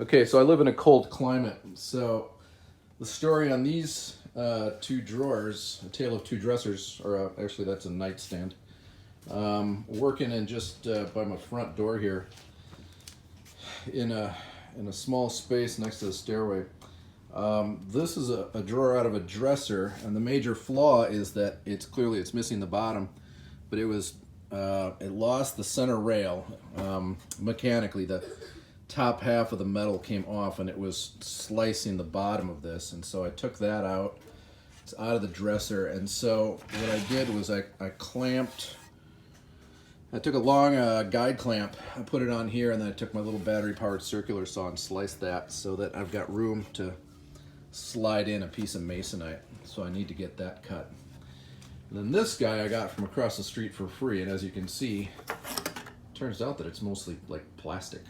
Okay, so I live in a cold climate. So the story on these two drawers, a tale of two dressers, or actually that's a nightstand. Working in just by my front door here, in a small space next to the stairway. This is a drawer out of a dresser, and the major flaw is that it's missing the bottom, but it lost the center rail mechanically. The top half of the metal came off, and it was slicing the bottom of this, and so I took that out. It's out of the dresser, and so what I did was I took a long guide clamp, I put it on here, and then I took my little battery-powered circular saw and sliced that so that I've got room to slide in a piece of masonite. So I need to get that cut. And then this guy I got from across the street for free, and as you can see, it turns out that it's mostly like plastic.